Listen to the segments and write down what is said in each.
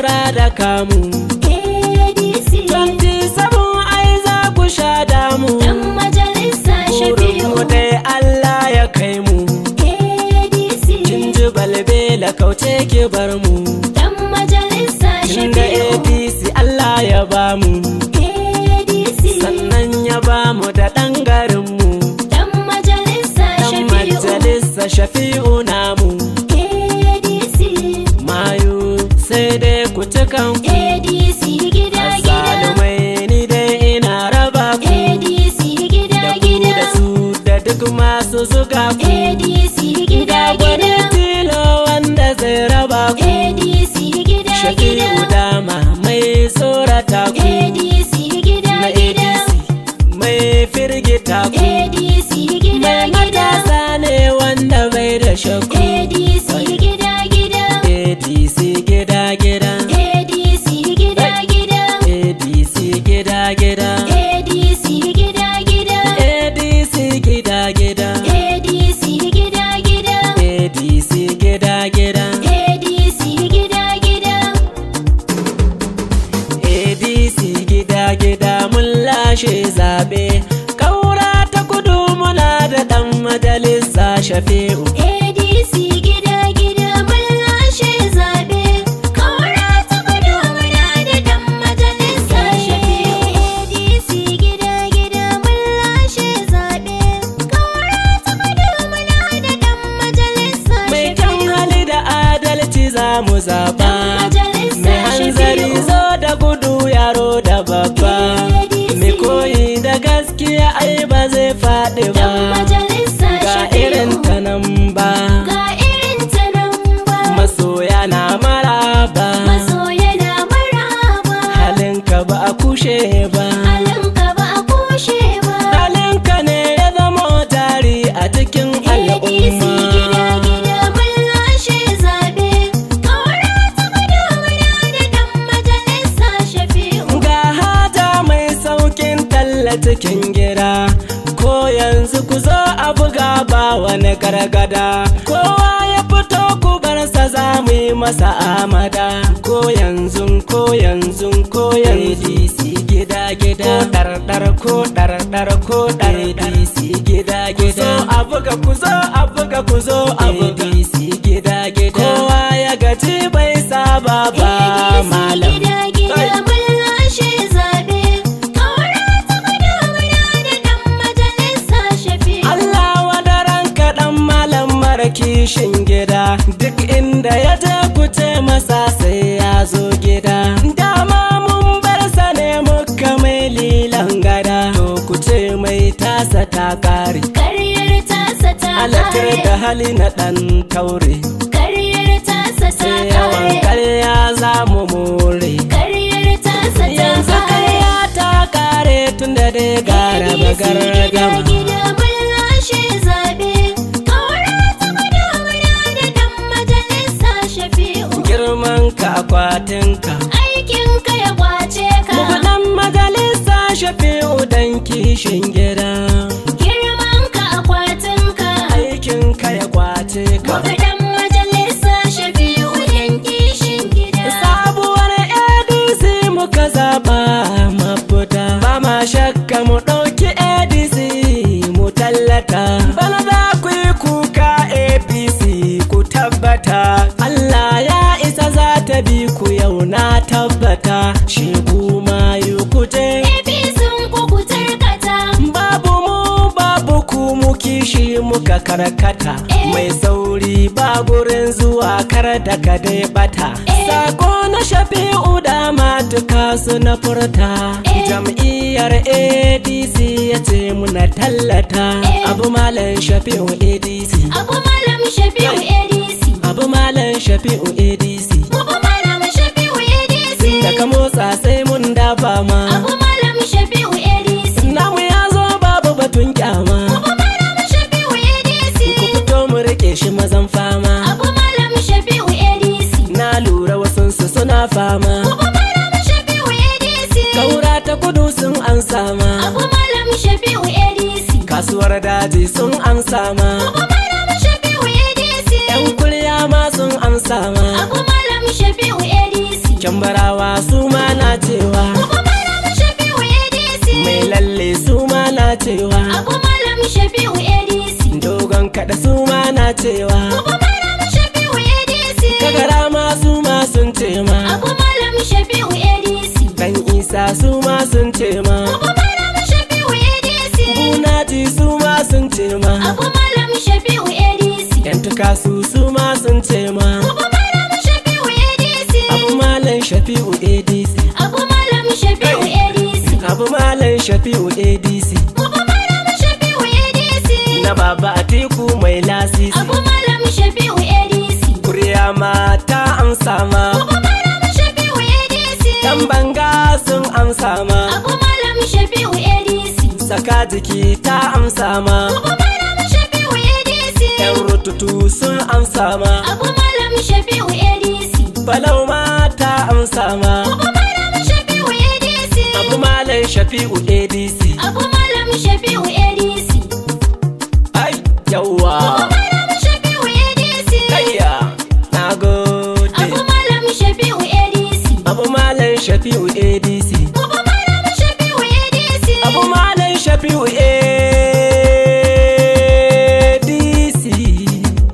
kaura da kamu. ADC 27 ai za ku sha damu. dan majalissa shafiu. Burinmu dai Allah ya kai mu. ADC Kin ji balbela kauce ki bar mu. dan majalissa Inda shafiu. ADC Allah ya ba mu. ADC Sannan ya ba mu da ɗan garinmu. dan majalissa Ɗan shafiu. majalissa shafi'u namu. ADC Mayu sai dai ku ci kanku. ADC gida gida. Zalumai ni dai ina raba ku. ADC gida Da ku gida. da su da duk masu zuga ku. ADC gida Wani gida. tilo wanda zai raba ku. ADC gida Shafi'u gida. dama mai tsorata ku. ADC gida Na gida. ADC mai firgita ku. ADC gida Mai gida. matasa ne wanda bai da shakku. ADC gida gida. ADC gida gida. ADC gida gida. ADC gida gida. ADC gida gida. ADC gida gida. ADC gida gida. ADC gida gida. ADC gida gida. ADC gida gida mun lashe zabe. Kaura ta kudu muna da ɗan majalissa shafi'u. ADC gida gida mun lashe zaɓe. Kaura ta kudu muna da ɗan majalisa shafiu. ADC gida gida mun lashe zaɓe. Kaura ta kudu muna da ɗan majalisa Mai kyan shafiu. hali da adalci za mu zaba. Majalisa Mai hanzari shafiu. zo da gudu yaro da babba. ADC Mai koyi da gaskiya ai ba zai faɗi ba. ɗan majalisa Ga shafiu. irin ta nan ba. Ga irin ta nan ba. Masoya na maraba. Masoya na maraba. Halinka ba a kushe ba. Halinka ba a kushe ba. Halinka ne ya zama jari a cikin ADC al'umma. gida gida mun lashe zaɓe. Kaura ta kudu muna da ɗan majalisa shafiu. Ga haja mai saukin talla cikin gida. Ko yanzu ku zo a buga ba wani gargada. Kowa ya fito ku bar sa za mu yi masa amada. Ko yanzu ko yanzu ko yanzu. ADC gida gida. Ko ɗarɗar ko ɗarɗar ko ADC gida gida. Ku zo a buga ku zo a buga ku zo a buga. ADC gida gida. Kowa ya gaji bai saba ba ADC malam. gida gida mun lashe zaɓe. Kaura ta kudu muna da ɗan majalisa shafiu. Allah wadaran kaɗan malam mara kishin gida. Duk inda ya je ku ce masa sai ya zo gida. Dama mun bar sa ne muka mai lilan gada. To ku ce mai tasa ta kare. Karyar tasa ta Alatar kare. da hali na ɗan taure. Karyar tasa ta Sai yawan kare. karya za mu more. Karyar tasa ta Yanzu kare. karya ta kare tun da dai gara bagar gama. gida mun lashe zaɓe. Kaura ta kudu muna da ɗan majalisa shafiu. Girman ka akwatinka. Aikin ka ya kwace ka. Muku ɗan majalisa shafi'u dan kishin gida. Girman ka akwatin ka. Aikin ka ya kwace ka. Muka ɗan majalisa shafiu yan kishin gida. Sabuwar ADC muka zaɓa mafuta. Ba ma shakka mu ɗauki ADC mu tallata. Bana za ku yi kuka APC ku tabbata. Allah ya isa za ta bi ku yau na tabbata. Shegu mayu kuje. APCn ku ku tarkata. Babu mu babu ku mu kishi muka karkata. Mai sauri ba gurin zuwa kar da ka dai bata. Sako na shafi'u da matuka su na furta. Jam'iyyar ADC ya ce muna tallata. Abu malam shafi'u ADC. Abu malam shafiu ADC. Abu malam shafi'u ADC. Abu malam shafiu ADC. Da ka motsa sai mun dafa ma. Abu malam shafiu ADC. Namu ya zo babu batun kyama. Abu malam shafiu ADC. Ku fito mu rike shi mazan fama. Abu malam shafiu ADC. Na lura wasunsu suna fama. Abu malam shafiu ADC. Kaura ta kudu sun amsa ma. Abu malam shafiu ADC. Kasuwar daji sun amsa ma. Abu malam shafiu ADC. Yan kulya ma sun amsa ma. Abu malam shafiu ADC. Tambarawa su ma na cewa Abu Malam Shafiu ADC. mai lalle su ma na cewa Abu Malam Shafiu ADC. dogon kada su ma na cewa Abu Malam Shafiu ADC. kagara ma su ma sun ce ma Abu Malam Shafiu ADC. dan isa su ma sun ce ma Abu Malam Shafiu ADC. bunati su ma sun ce ma Abu Malam Shafiu ADC. yan tukasu su ma sun ce ma Abu Malam Shafiu ADC. abu malam shafi'u adc Abu Malam Shafiu ADC. abu malam shafi'u adc Abu Malam Shafiu ADC. na baba atiku mai lasisi Abu Malam Shafiu ADC. kuriya ma ta amsa ma Abu Malam Shafiu ADC. yan banga sun amsa ma Abu Malam Shafiu ADC. saka jiki ta amsa ma Abu Malam Shafiu ADC. yan rututu sun amsa ma Abu Malam Shafiu ADC. balau ma ta amsa ma Abu Malam Shafiu ADC. abu malam shafi'u adc Abu Malam Shafiu ADC. ai yawa Abu Malam Shafiu ADC. kayya na gode Abu Malam Shafiu ADC. abu malam shafi'u adc Abu Malam Shafiu ADC. abu malam shafi'u adc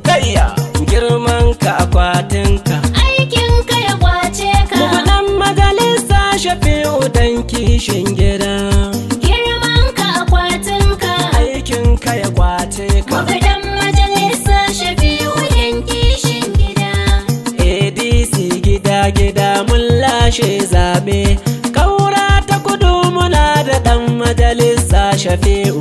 kayya girman ka akwatinka Aikin ka ya kwace ka. mugudan majalissa shafi'u dan kishin gida Girman ka akwatin ka. aikin ka ya kwace ka Magudan majalisa Shafiu yan kishin gida. adc gida gida mun lashe zabe kaura ta kudu muna da dan majalissa shafi'u